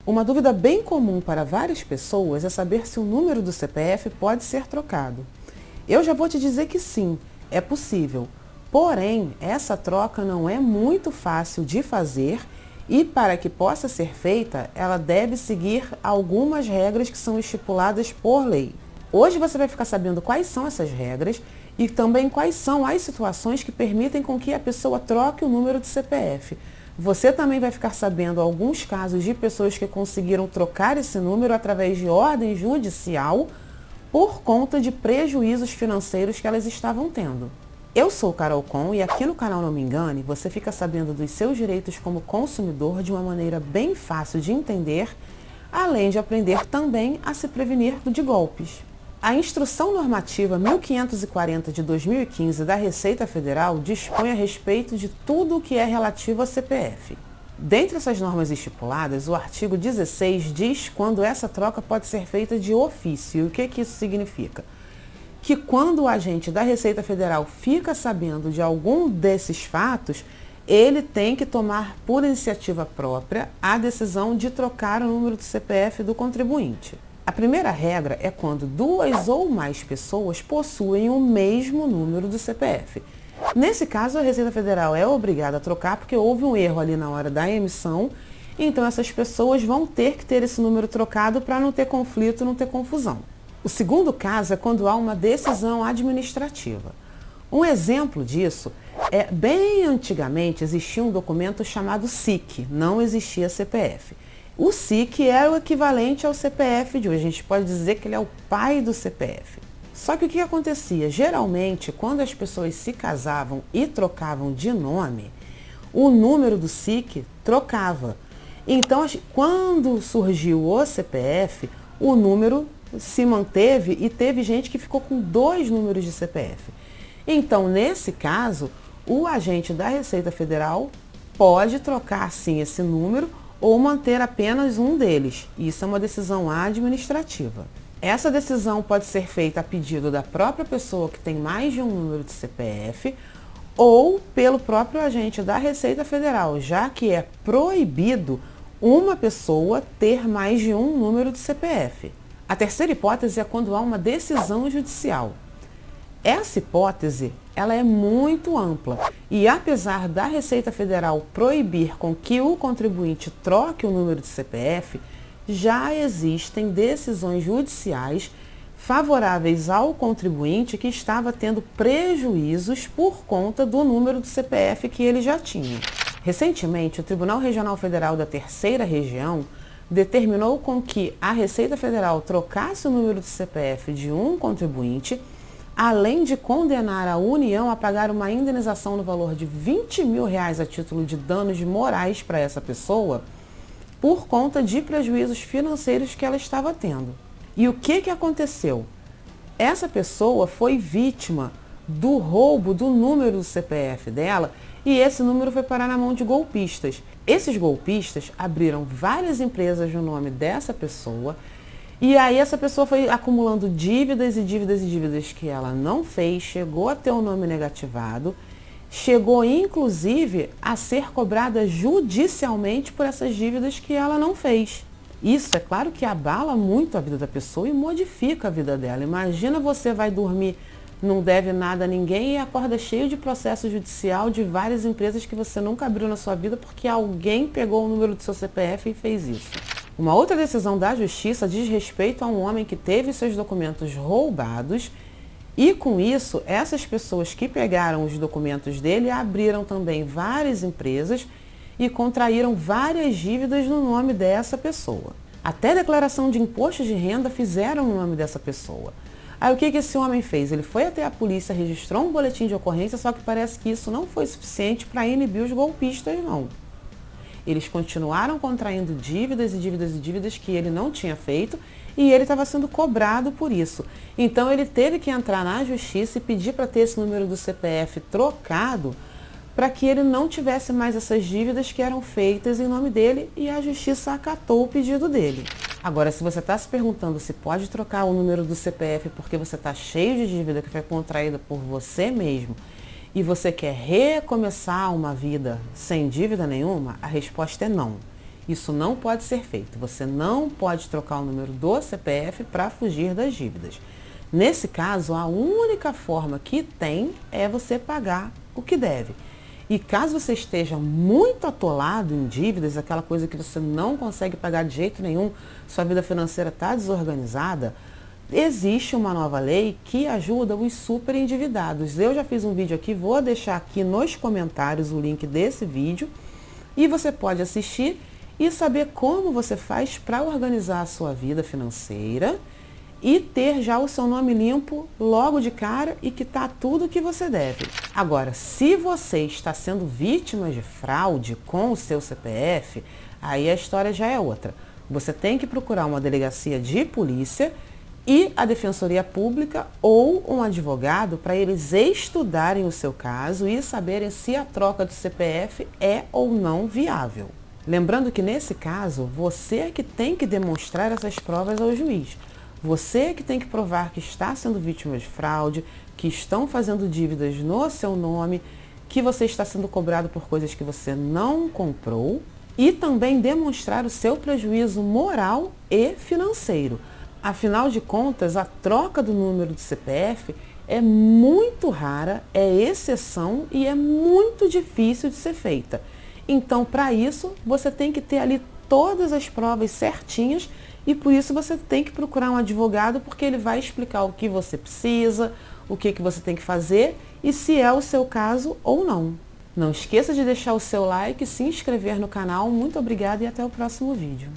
Uma dúvida bem comum para várias pessoas é saber se o número do CPF pode ser trocado. Eu já vou te dizer que sim, é possível. Porém, essa troca não é muito fácil de fazer e para que possa ser feita, ela deve seguir algumas regras que são estipuladas por lei. Hoje você vai ficar sabendo quais são essas regras e também quais são as situações que permitem com que a pessoa troque o número do CPF. Você também vai ficar sabendo alguns casos de pessoas que conseguiram trocar esse número através de ordem judicial por conta de prejuízos financeiros que elas estavam tendo. Eu sou Carol Com e aqui no canal Não Me Engane, você fica sabendo dos seus direitos como consumidor de uma maneira bem fácil de entender, além de aprender também a se prevenir de golpes. A Instrução Normativa 1540 de 2015 da Receita Federal dispõe a respeito de tudo o que é relativo a CPF. Dentre essas normas estipuladas, o artigo 16 diz quando essa troca pode ser feita de ofício. E o que isso significa? Que quando o agente da Receita Federal fica sabendo de algum desses fatos, ele tem que tomar por iniciativa própria a decisão de trocar o número do CPF do contribuinte. A primeira regra é quando duas ou mais pessoas possuem o mesmo número do CPF. Nesse caso, a Receita Federal é obrigada a trocar porque houve um erro ali na hora da emissão, então essas pessoas vão ter que ter esse número trocado para não ter conflito, não ter confusão. O segundo caso é quando há uma decisão administrativa. Um exemplo disso é, bem antigamente existia um documento chamado SIC, não existia CPF. O SIC é o equivalente ao CPF de hoje, a gente pode dizer que ele é o pai do CPF. Só que o que acontecia? Geralmente, quando as pessoas se casavam e trocavam de nome, o número do SIC trocava. Então, quando surgiu o CPF, o número se manteve e teve gente que ficou com dois números de CPF. Então, nesse caso, o agente da Receita Federal pode trocar sim esse número ou manter apenas um deles. Isso é uma decisão administrativa. Essa decisão pode ser feita a pedido da própria pessoa que tem mais de um número de CPF ou pelo próprio agente da Receita Federal, já que é proibido uma pessoa ter mais de um número de CPF. A terceira hipótese é quando há uma decisão judicial. Essa hipótese, ela é muito ampla e apesar da Receita Federal proibir com que o contribuinte troque o número de CPF, já existem decisões judiciais favoráveis ao contribuinte que estava tendo prejuízos por conta do número do CPF que ele já tinha. Recentemente, o Tribunal Regional Federal da Terceira Região determinou com que a Receita Federal trocasse o número do CPF de um contribuinte, além de condenar a União a pagar uma indenização no valor de R$20 mil a título de danos morais para essa pessoa, por conta de prejuízos financeiros que ela estava tendo. E o que aconteceu? Essa pessoa foi vítima do roubo do número do CPF dela e esse número foi parar na mão de golpistas. Esses golpistas abriram várias empresas no nome dessa pessoa e aí essa pessoa foi acumulando dívidas e dívidas e dívidas que ela não fez, chegou a ter o nome negativado, chegou inclusive a ser cobrada judicialmente por essas dívidas que ela não fez. Isso é claro que abala muito a vida da pessoa e modifica a vida dela. Imagina você vai dormir, não deve nada a ninguém e acorda cheio de processo judicial de várias empresas que você nunca abriu na sua vida porque alguém pegou o número do seu CPF e fez isso. Uma outra decisão da Justiça diz respeito a um homem que teve seus documentos roubados e com isso, essas pessoas que pegaram os documentos dele abriram também várias empresas e contraíram várias dívidas no nome dessa pessoa. Até declaração de imposto de renda fizeram no nome dessa pessoa. Aí o que esse homem fez? Ele foi até a polícia, registrou um boletim de ocorrência, só que parece que isso não foi suficiente para inibir os golpistas, não. Eles continuaram contraindo dívidas e dívidas e dívidas que ele não tinha feito e ele estava sendo cobrado por isso. Então ele teve que entrar na justiça e pedir para ter esse número do CPF trocado para que ele não tivesse mais essas dívidas que eram feitas em nome dele e a justiça acatou o pedido dele. Agora, se você está se perguntando se pode trocar o número do CPF porque você está cheio de dívida que foi contraída por você mesmo e você quer recomeçar uma vida sem dívida nenhuma, a resposta é não. Isso não pode ser feito. Você não pode trocar o número do CPF para fugir das dívidas. Nesse caso, a única forma que tem é você pagar o que deve. E caso você esteja muito atolado em dívidas, aquela coisa que você não consegue pagar de jeito nenhum, sua vida financeira está desorganizada, existe uma nova lei que ajuda os super endividados. Eu já fiz um vídeo aqui, vou deixar aqui nos comentários o link desse vídeo e você pode assistir e saber como você faz para organizar a sua vida financeira e ter já o seu nome limpo logo de cara e quitar tudo o que você deve. Agora, se você está sendo vítima de fraude com o seu CPF, aí a história já é outra. Você tem que procurar uma delegacia de polícia e a Defensoria Pública ou um advogado para eles estudarem o seu caso e saberem se a troca do CPF é ou não viável. Lembrando que nesse caso, você é que tem que demonstrar essas provas ao juiz. Você é que tem que provar que está sendo vítima de fraude, que estão fazendo dívidas no seu nome, que você está sendo cobrado por coisas que você não comprou e também demonstrar o seu prejuízo moral e financeiro. Afinal de contas, a troca do número do CPF é muito rara, é exceção e é muito difícil de ser feita. Então, para isso, você tem que ter ali todas as provas certinhas e por isso você tem que procurar um advogado porque ele vai explicar o que você precisa, o que você tem que fazer e se é o seu caso ou não. Não esqueça de deixar o seu like, se inscrever no canal. Muito obrigada e até o próximo vídeo.